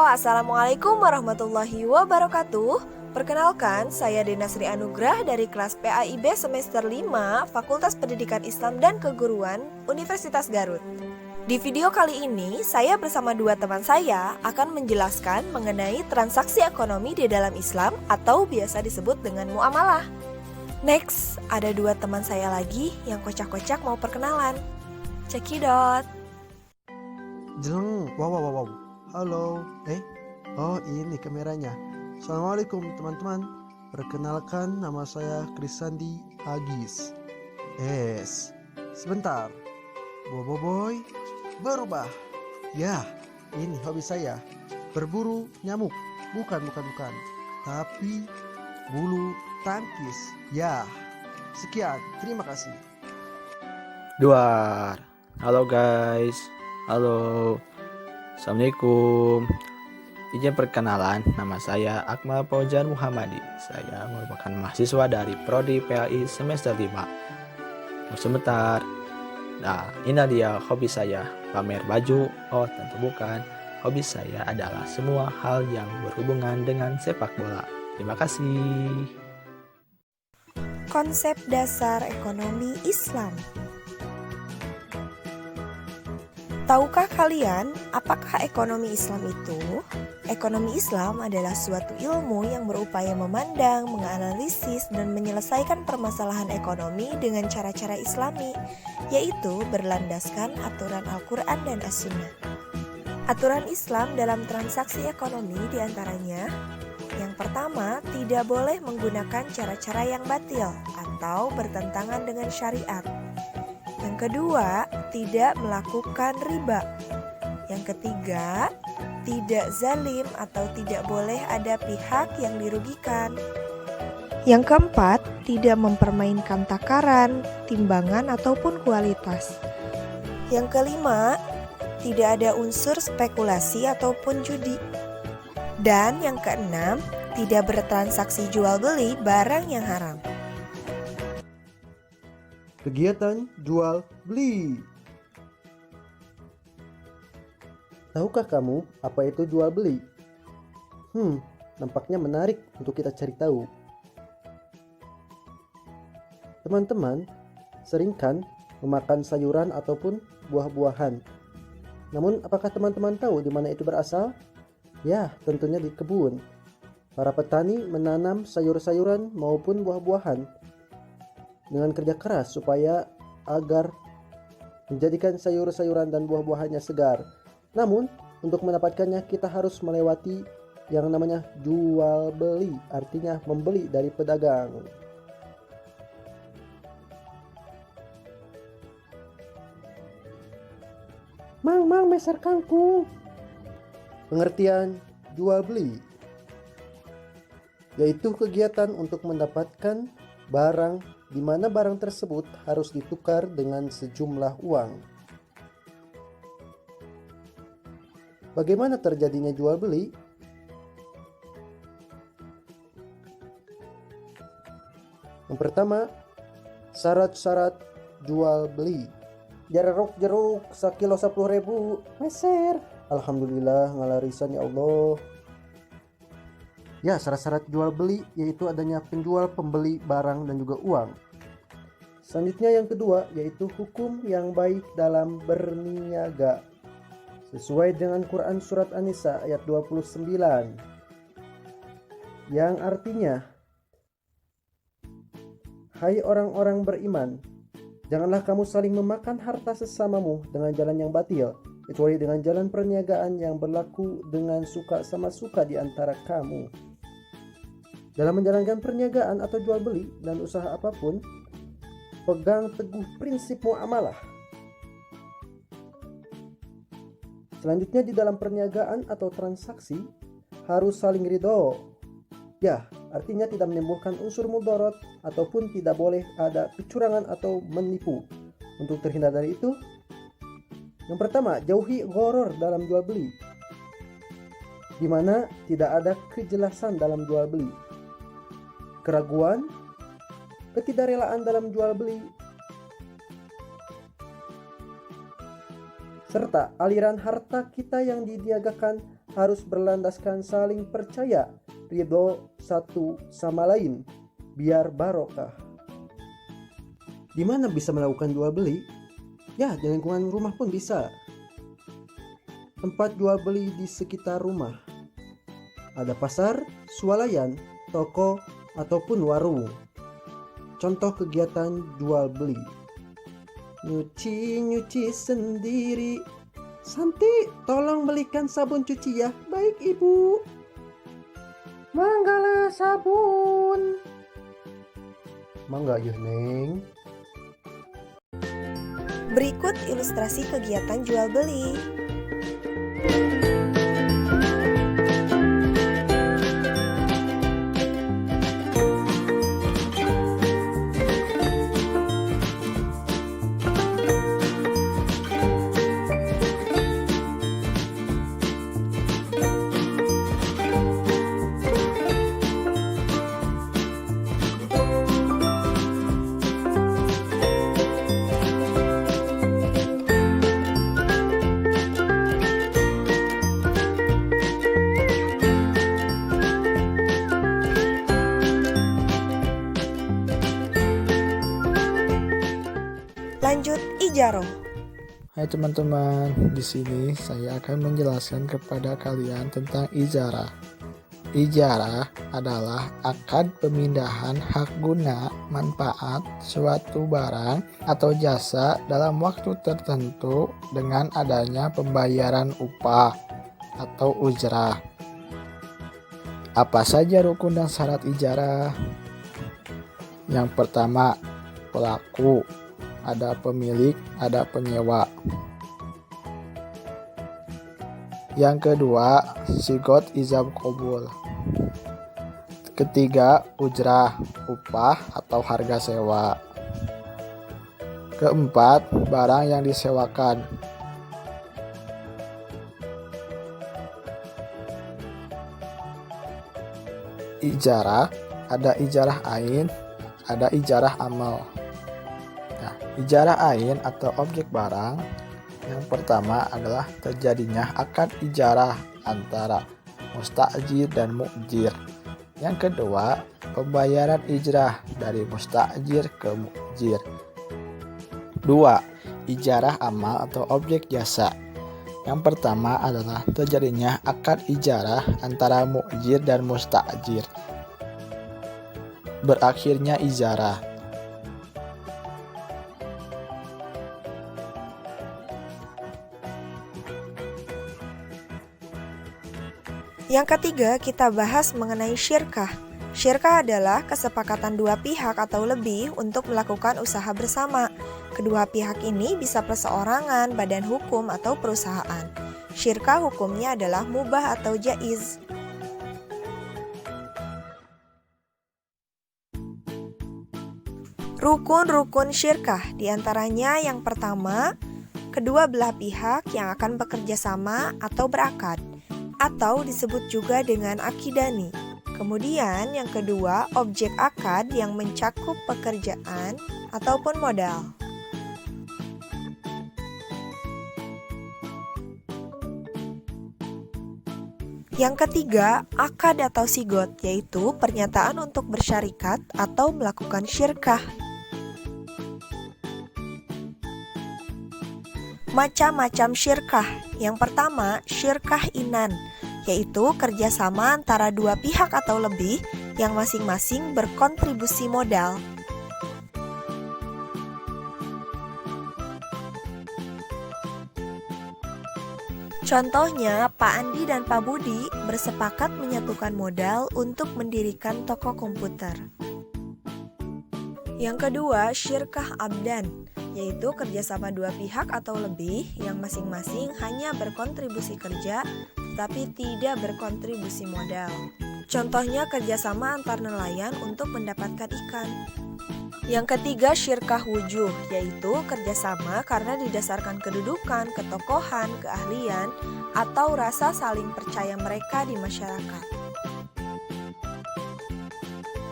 Assalamualaikum warahmatullahi wabarakatuh. Perkenalkan, saya Dena Sri Anugrah dari kelas PAIB semester 5 Fakultas Pendidikan Islam dan Keguruan Universitas Garut. Di video kali ini, saya bersama dua teman saya akan menjelaskan mengenai transaksi ekonomi di dalam Islam atau biasa disebut dengan muamalah. Next, ada dua teman saya lagi yang kocak-kocak mau perkenalan. Cekidot. Jeleng, wow. Halo, oh ini kameranya. Assalamualaikum teman-teman. Perkenalkan, nama saya Krisandi Agis. Sebentar. Boy, berubah. Ya, ini hobi saya. Berburu nyamuk. Bukan. Tapi bulu tangkis. Ya, sekian. Terima kasih. Duar. Halo guys. Halo. Assalamualaikum. Izin perkenalan, nama saya Akmal Fauzan Muhammadi. Saya merupakan mahasiswa dari Prodi PAI semester 5. Sebentar. Nah, ini dia hobi saya, pamer baju. Oh, tentu bukan. Hobi saya adalah semua hal yang berhubungan dengan sepak bola. Terima kasih. Konsep dasar ekonomi Islam. Tahukah kalian apakah ekonomi Islam itu? Ekonomi Islam adalah suatu ilmu yang berupaya memandang, menganalisis, dan menyelesaikan permasalahan ekonomi dengan cara-cara Islami, yaitu berlandaskan aturan Al-Quran dan As-Sunnah. Aturan Islam dalam transaksi ekonomi diantaranya: yang pertama, tidak boleh menggunakan cara-cara yang batil atau bertentangan dengan syariat. Yang kedua, tidak melakukan riba. Yang ketiga, tidak zalim atau tidak boleh ada pihak yang dirugikan. Yang keempat, tidak mempermainkan takaran, timbangan ataupun kualitas. Yang kelima, tidak ada unsur spekulasi ataupun judi. Dan yang keenam, tidak bertransaksi jual beli barang yang haram. Kegiatan jual beli. Tahukah kamu apa itu jual beli? Nampaknya menarik untuk kita cari tahu. Teman-teman, sering kan memakan sayuran ataupun buah-buahan. Namun, apakah teman-teman tahu di mana itu berasal? Ya, tentunya di kebun. Para petani menanam sayur-sayuran maupun buah-buahan dengan kerja keras supaya agar menjadikan sayur-sayuran dan buah-buahannya segar. Namun, untuk mendapatkannya kita harus melewati yang namanya jual beli, artinya membeli dari pedagang. Mang, meser kangkung. Pengertian jual beli yaitu kegiatan untuk mendapatkan barang di mana barang tersebut harus ditukar dengan sejumlah uang. Bagaimana terjadinya jual beli? Yang pertama, syarat-syarat jual beli. Jeruk sekilo 10.000 meser. Alhamdulillah ngalarisan ya Allah. Ya, syarat-syarat jual beli yaitu adanya penjual, pembeli barang dan juga uang. Selanjutnya yang kedua yaitu hukum yang baik dalam berniaga. Sesuai dengan Quran Surat An-Nisa ayat 29. Yang artinya, hai orang-orang beriman, janganlah kamu saling memakan harta sesamamu dengan jalan yang batil, kecuali dengan jalan perniagaan yang berlaku dengan suka sama suka di antara kamu. Dalam menjalankan perniagaan atau jual beli dan usaha apapun, pegang teguh prinsip muamalah. Selanjutnya di dalam perniagaan atau transaksi harus saling ridho. Ya, artinya tidak menimbulkan unsur mudorot ataupun tidak boleh ada kecurangan atau menipu. Untuk terhindar dari itu, yang pertama, jauhi gharor dalam jual beli, di mana tidak ada kejelasan dalam jual beli, keraguan, ketidakrelaan dalam jual beli, serta aliran harta kita yang diniagakan harus berlandaskan saling percaya, ridho satu sama lain, biar barokah. Di mana bisa melakukan jual beli? Ya, di lingkungan rumah pun bisa. Tempat jual beli di sekitar rumah. Ada pasar, swalayan, toko, ataupun warung. Contoh kegiatan jual beli. Nyuci sendiri. Santi, tolong belikan sabun cuci ya. Baik, Ibu. Manggala sabun. Mangga ya, Neng. Berikut ilustrasi kegiatan jual beli. Lanjut ijaroh. Hai teman-teman, di sini saya akan menjelaskan kepada kalian tentang ijarah. Ijarah adalah akad pemindahan hak guna manfaat suatu barang atau jasa dalam waktu tertentu dengan adanya pembayaran upah atau ujrah. Apa saja rukun dan syarat ijarah? Yang pertama, pelaku. Ada pemilik, ada penyewa. Yang kedua, sigot ijab qabul. Ketiga, ujrah, upah atau harga sewa. Keempat, barang yang disewakan. Ijarah, ada ijarah ain, ada ijarah amal. Nah, ijarah ain atau objek barang yang pertama adalah terjadinya akad ijarah antara mustajir dan mu'jir. Yang kedua, pembayaran ijrah dari mustajir ke mu'jir. 2. Ijarah amal atau objek jasa. Yang pertama adalah terjadinya akad ijarah antara mu'jir dan mustajir. Berakhirnya ijarah. Yang ketiga, kita bahas mengenai syirkah. Syirkah adalah kesepakatan dua pihak atau lebih untuk melakukan usaha bersama. Kedua pihak ini bisa perseorangan, badan hukum, atau perusahaan. Syirkah hukumnya adalah mubah atau jaiz. Rukun-rukun syirkah diantaranya yang pertama, kedua belah pihak yang akan bekerja sama atau berakad, atau disebut juga dengan akidani. Kemudian yang kedua, objek akad yang mencakup pekerjaan ataupun modal. Yang ketiga, akad atau sigot, yaitu pernyataan untuk bersyarikat atau melakukan syirkah. Macam-macam syirkah. Yang pertama, syirkah inan, yaitu kerjasama antara dua pihak atau lebih yang masing-masing berkontribusi modal. Contohnya, Pak Andi dan Pak Budi bersepakat menyatukan modal untuk mendirikan toko komputer. Yang kedua, syirkah abdan, yaitu kerjasama dua pihak atau lebih yang masing-masing hanya berkontribusi kerja tapi tidak berkontribusi modal. Contohnya kerjasama antar nelayan untuk mendapatkan ikan. Yang ketiga, syirkah wujuh, yaitu kerjasama karena didasarkan kedudukan, ketokohan, keahlian, atau rasa saling percaya mereka di masyarakat.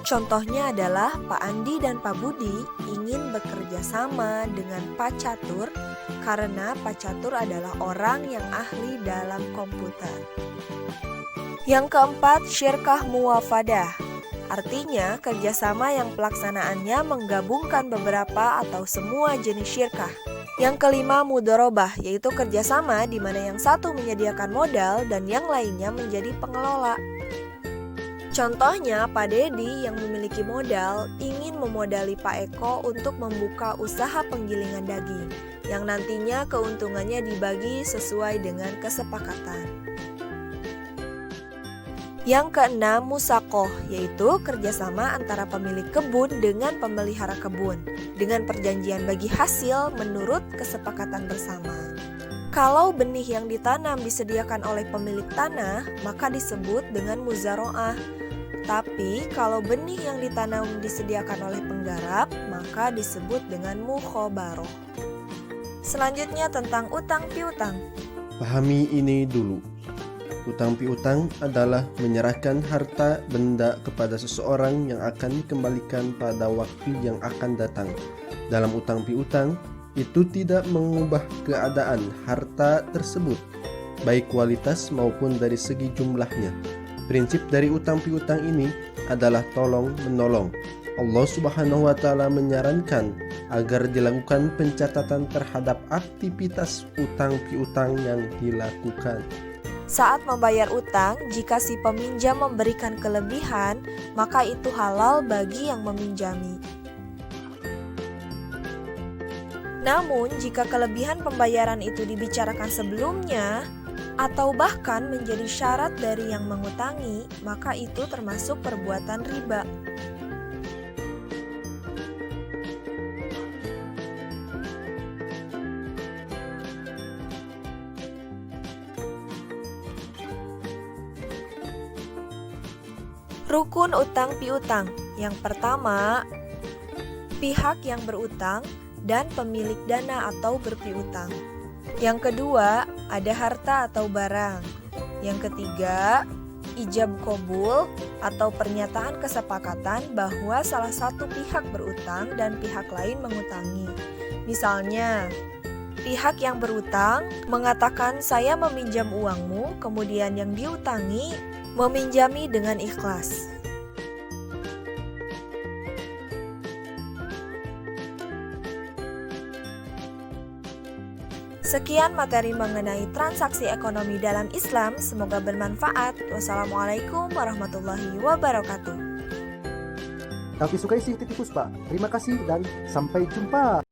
Contohnya adalah Pak Andi dan Pak Budi ingin bekerja sama dengan Pak Catur karena Pak Catur adalah orang yang ahli dalam komputer. Yang keempat, syirkah muwafadah. Artinya kerjasama yang pelaksanaannya menggabungkan beberapa atau semua jenis syirkah. Yang kelima, mudharabah, yaitu kerjasama di mana yang satu menyediakan modal dan yang lainnya menjadi pengelola. Contohnya, Pak Dedi yang memiliki modal ingin memodali Pak Eko untuk membuka usaha penggilingan daging, yang nantinya keuntungannya dibagi sesuai dengan kesepakatan. Yang keenam, musakoh, yaitu kerjasama antara pemilik kebun dengan pemelihara kebun, dengan perjanjian bagi hasil menurut kesepakatan bersama. Kalau benih yang ditanam disediakan oleh pemilik tanah, maka disebut dengan muzaroah. Tapi kalau benih yang ditanam disediakan oleh penggarap, maka disebut dengan mukhobaroh. Selanjutnya tentang utang piutang. Pahami ini dulu. Utang piutang adalah menyerahkan harta benda kepada seseorang yang akan dikembalikan pada waktu yang akan datang. Dalam utang piutang, itu tidak mengubah keadaan harta tersebut, baik kualitas maupun dari segi jumlahnya. Prinsip dari utang piutang ini adalah tolong-menolong. Allah Subhanahu wa Ta'ala menyarankan agar dilakukan pencatatan terhadap aktivitas utang piutang yang dilakukan. Saat membayar utang, jika si peminjam memberikan kelebihan, maka itu halal bagi yang meminjami. Namun, jika kelebihan pembayaran itu dibicarakan sebelumnya, atau bahkan menjadi syarat dari yang mengutangi, maka itu termasuk perbuatan riba. Rukun utang piutang. Yang pertama, pihak yang berutang dan pemilik dana atau berpiutang. Yang kedua, ada harta atau barang. Yang ketiga, ijab qabul atau pernyataan kesepakatan bahwa salah satu pihak berutang dan pihak lain mengutangi. Misalnya, pihak yang berutang mengatakan saya meminjam uangmu, kemudian yang diutangi meminjami dengan ikhlas. Sekian materi mengenai transaksi ekonomi dalam Islam, semoga bermanfaat. Wassalamualaikum warahmatullahi wabarakatuh. Kami sukai si Titi Puspa. Terima kasih dan sampai jumpa.